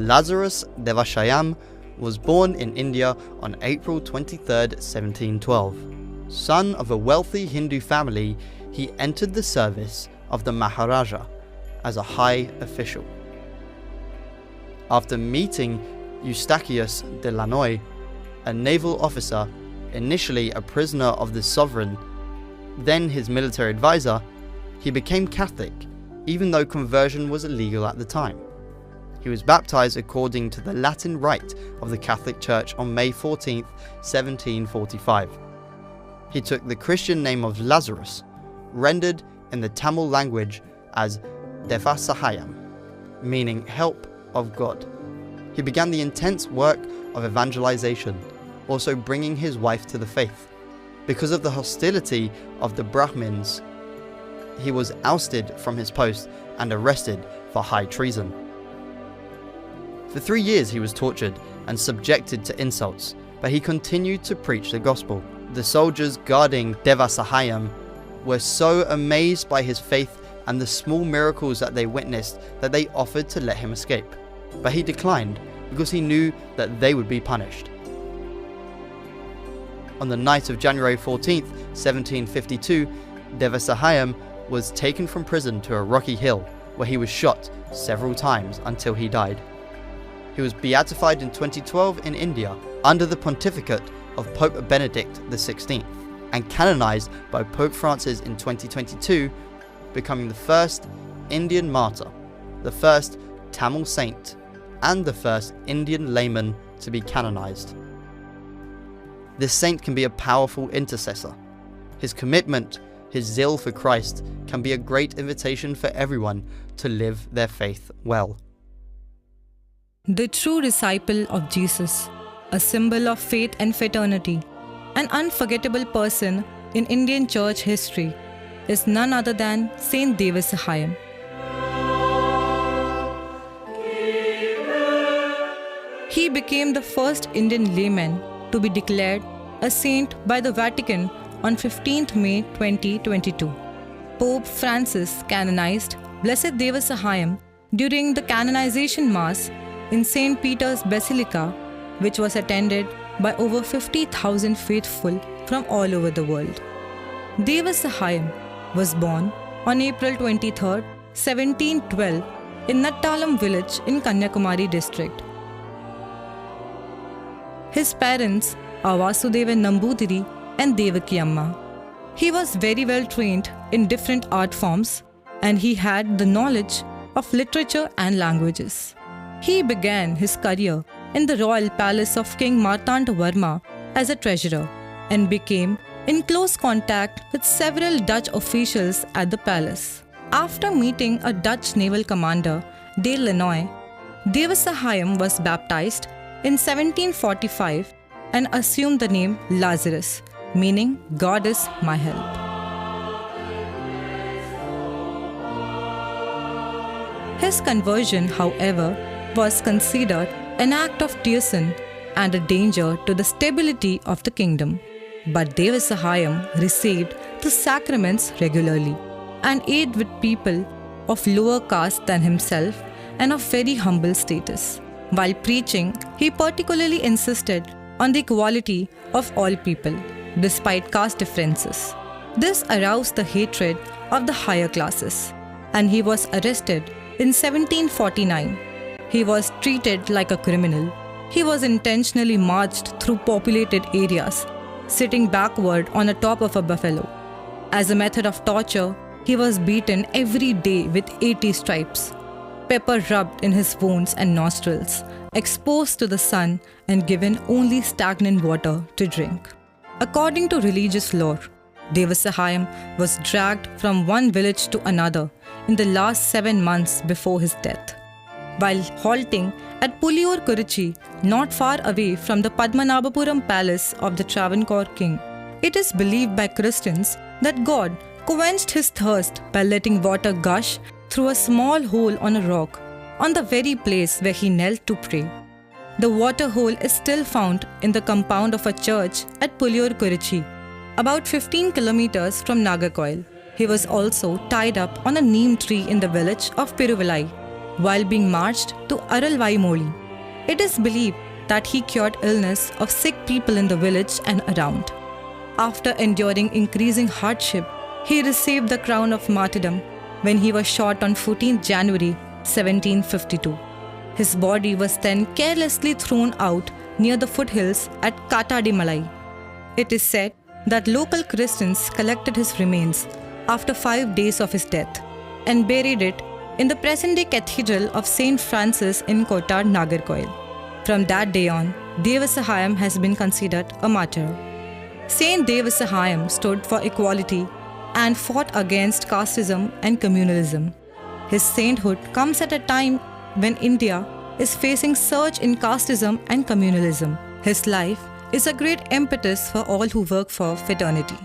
Lazarus Devasahayam was born in India on April 23, 1712. Son of a wealthy Hindu family, he entered the service of the Maharaja as a high official. After meeting Eustachius de Lannoy, a naval officer, initially a prisoner of the sovereign, then his military advisor, he became Catholic, even though conversion was illegal at the time. He was baptized according to the Latin rite of the Catholic Church on May 14, 1745. He took the Christian name of Lazarus, rendered in the Tamil language as Devasahayam, meaning help of God. He began the intense work of evangelization, also bringing his wife to the faith. Because of the hostility of the Brahmins, he was ousted from his post and arrested for high treason. For 3 years he was tortured and subjected to insults, but he continued to preach the gospel. The soldiers guarding Devasahayam were so amazed by his faith and the small miracles that they witnessed that they offered to let him escape. But he declined because he knew that they would be punished. On the night of January 14, 1752, Devasahayam was taken from prison to a rocky hill where he was shot several times until he died. He was beatified in 2012 in India under the pontificate of Pope Benedict XVI and canonized by Pope Francis in 2022, becoming the first Indian martyr, the first Tamil saint, and the first Indian layman to be canonized. This saint can be a powerful intercessor. His commitment, his zeal for Christ can be a great invitation for everyone to live their faith well. The true disciple of Jesus, a symbol of faith and fraternity, an unforgettable person in Indian church history, is none other than Saint Devasahayam. He became the first Indian layman to be declared a saint by the Vatican on 15th May 2022. Pope Francis canonized Blessed Devasahayam during the canonization mass in St. Peter's Basilica, which was attended by over 50,000 faithful from all over the world. Devasahayam was born on April 23, 1712 in Nattalam village in Kanyakumari district. His parents are Vasudevan Nambudiri and Devaki Amma. He was very well trained in different art forms and he had the knowledge of literature and languages. He began his career in the royal palace of King Martanda Varma as a treasurer and became in close contact with several Dutch officials at the palace. After meeting a Dutch naval commander, de Lannoy, Devasahayam was baptized in 1745 and assumed the name Lazarus, meaning God is my help. His conversion, however, was considered an act of treason and a danger to the stability of the kingdom. But Devasahayam received the sacraments regularly and ate with people of lower caste than himself and of very humble status. While preaching, he particularly insisted on the equality of all people, despite caste differences. This aroused the hatred of the higher classes, and he was arrested in 1749. He was treated like a criminal. He was intentionally marched through populated areas, sitting backward on the top of a buffalo. As a method of torture, he was beaten every day with 80 stripes, pepper rubbed in his wounds and nostrils, exposed to the sun and given only stagnant water to drink. According to religious lore, Devasahayam was dragged from one village to another in the last 7 months before his death. While halting at Puliur-Kurichi, not far away from the Padmanabhapuram palace of the Travancore king, it is believed by Christians that God quenched his thirst by letting water gush through a small hole on a rock on the very place where he knelt to pray. The water hole is still found in the compound of a church at Puliur-Kurichi, about 15 kilometers from Nagercoil. He was also tied up on a neem tree in the village of Piruvalai. while being marched to Aralvaimoli. It is believed that he cured illness of sick people in the village and around. After enduring increasing hardship, he received the crown of martyrdom when he was shot on 14th January 1752. His body was then carelessly thrown out near the foothills at Katadimalai. It is said that local Christians collected his remains after 5 days of his death and buried it in the present-day Cathedral of St. Francis in Kottad, Nagercoil. From that day on, Devasahayam has been considered a martyr. Saint Devasahayam stood for equality and fought against casteism and communalism. His sainthood comes at a time when India is facing surge in casteism and communalism. His life is a great impetus for all who work for fraternity.